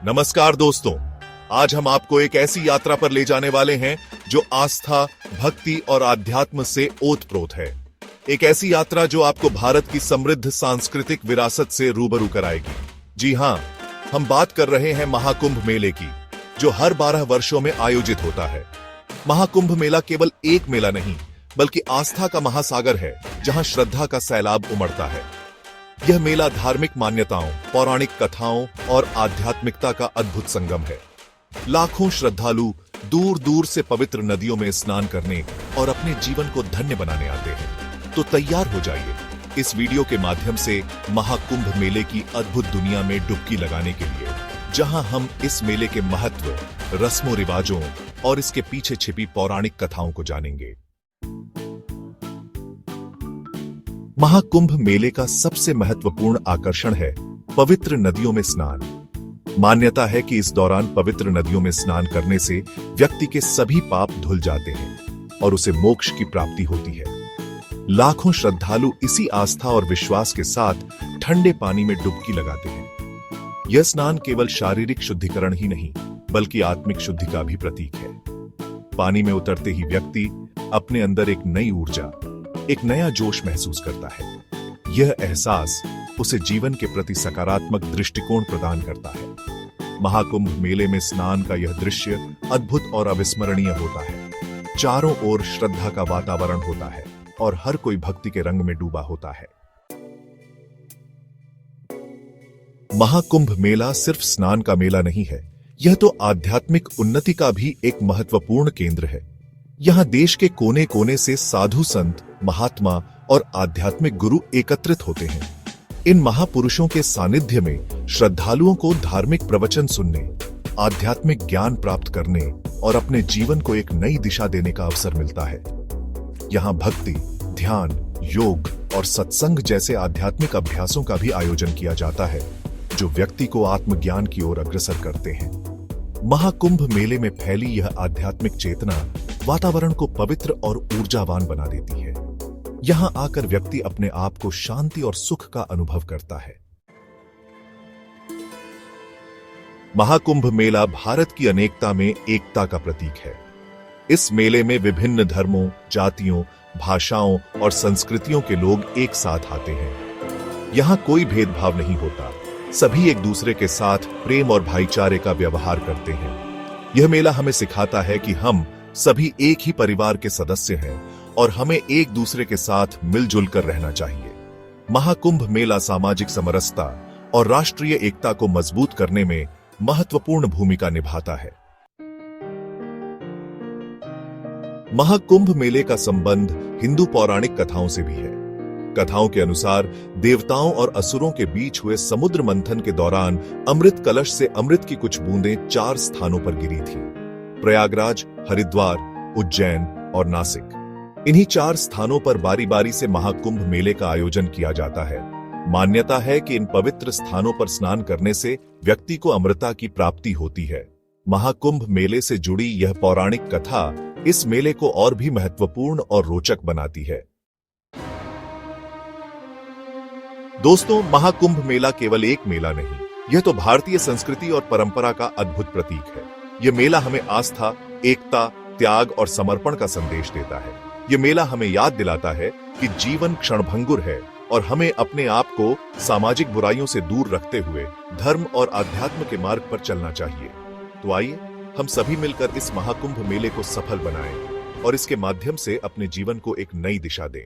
नमस्कार दोस्तों, आज हम आपको एक ऐसी यात्रा पर ले जाने वाले हैं जो आस्था, भक्ति और आध्यात्म से ओतप्रोत है। एक ऐसी यात्रा जो आपको भारत की समृद्ध सांस्कृतिक विरासत से रूबरू कराएगी। जी हां, हम बात कर रहे हैं महाकुंभ मेले की, जो हर 12 वर्षों में आयोजित होता है। महाकुंभ मेला केवल एक मेला नहीं, बल्कि आस्था का महासागर है, जहां श्रद्धा का सैलाब उमड़ता है। यह मेला धार्मिक मान्यताओं, पौराणिक कथाओं और आध्यात्मिकता का अद्भुत संगम है। लाखों श्रद्धालु दूर दूर से पवित्र नदियों में स्नान करने और अपने जीवन को धन्य बनाने आते हैं। तो तैयार हो जाइए इस वीडियो के माध्यम से महाकुंभ मेले की अद्भुत दुनिया में डुबकी लगाने के लिए, जहां हम इस मेले के महत्व, रस्मों रिवाजों और इसके पीछे छिपी पौराणिक कथाओं को जानेंगे। महाकुंभ मेले का सबसे महत्वपूर्ण आकर्षण है पवित्र नदियों में स्नान। मान्यता है कि इस दौरान पवित्र नदियों में स्नान करने से व्यक्ति के सभी पाप धुल जाते हैं और उसे मोक्ष की प्राप्ति होती है। लाखों श्रद्धालु इसी आस्था और विश्वास के साथ ठंडे पानी में डुबकी लगाते हैं। यह स्नान केवल शारीरिक शुद्धिकरण ही नहीं, बल्कि आत्मिक शुद्धि का भी प्रतीक है। पानी में उतरते ही व्यक्ति अपने अंदर एक नई ऊर्जा, एक नया जोश महसूस करता है। यह एहसास उसे जीवन के प्रति सकारात्मक दृष्टिकोण प्रदान करता है। महाकुंभ मेले में स्नान का यह दृश्य अद्भुत और अविस्मरणीय होता है। चारों ओर श्रद्धा का वातावरण होता है और हर कोई भक्ति के रंग में डूबा होता है। महाकुंभ मेला सिर्फ स्नान का मेला नहीं है, यह तो आध्यात्मिक उन्नति का भी एक महत्वपूर्ण केंद्र है। यहां देश के कोने कोने से साधु संत, महात्मा और आध्यात्मिक गुरु एकत्रित होते हैं। इन महापुरुषों के सानिध्य में श्रद्धालुओं को धार्मिक प्रवचन सुनने, आध्यात्मिक ज्ञान प्राप्त करने और अपने जीवन को एक नई दिशा देने का अवसर मिलता है। यहां भक्ति, ध्यान, योग और सत्संग जैसे आध्यात्मिक अभ्यासों का भी आयोजन किया जाता है, जो व्यक्ति को आत्मज्ञान की ओर अग्रसर करते हैं। महाकुंभ मेले में फैली यह आध्यात्मिक चेतना वातावरण को पवित्र और ऊर्जावान बना देती है। यहां आकर व्यक्ति अपने आप को शांति और सुख का अनुभव करता है। महाकुंभ मेला भारत की अनेकता में एकता का प्रतीक है। इस मेले में विभिन्न धर्मों, जातियों, भाषाओं और संस्कृतियों के लोग एक साथ आते हैं। यहां कोई भेदभाव नहीं होता, सभी एक दूसरे के साथ प्रेम और भाईचारे का व्यवहार करते हैं। यह मेला हमें सिखाता है कि हम सभी एक ही परिवार के सदस्य हैं और हमें एक दूसरे के साथ मिलजुल कर रहना चाहिए। महाकुंभ मेला सामाजिक समरसता और राष्ट्रीय एकता को मजबूत करने में महत्वपूर्ण भूमिका निभाता है। महाकुंभ मेले का संबंध हिंदू पौराणिक कथाओं से भी है। कथाओं के अनुसार देवताओं और असुरों के बीच हुए समुद्र मंथन के दौरान अमृत कलश से अमृत की कुछ बूंदें 4 स्थानों पर गिरी थीं: प्रयागराज, हरिद्वार, उज्जैन और नासिक। इन्हीं 4 स्थानों पर बारी बारी से महाकुंभ मेले का आयोजन किया जाता है। मान्यता है कि इन पवित्र स्थानों पर स्नान करने से व्यक्ति को अमृता की प्राप्ति होती है। महाकुंभ मेले से जुड़ी यह पौराणिक कथा इस मेले को और भी महत्वपूर्ण और रोचक बनाती है। दोस्तों, महाकुंभ मेला केवल एक मेला नहीं, यह तो भारतीय संस्कृति और परंपरा का अद्भुत प्रतीक है। यह मेला हमें आस्था, एकता, त्याग और समर्पण का संदेश देता है। यह मेला हमें याद दिलाता है कि जीवन क्षणभंगुर है और हमें अपने आप को सामाजिक बुराइयों से दूर रखते हुए धर्म और आध्यात्म के मार्ग पर चलना चाहिए। तो आइए हम सभी मिलकर इस महाकुंभ मेले को सफल बनाएं और इसके माध्यम से अपने जीवन को एक नई दिशा दें।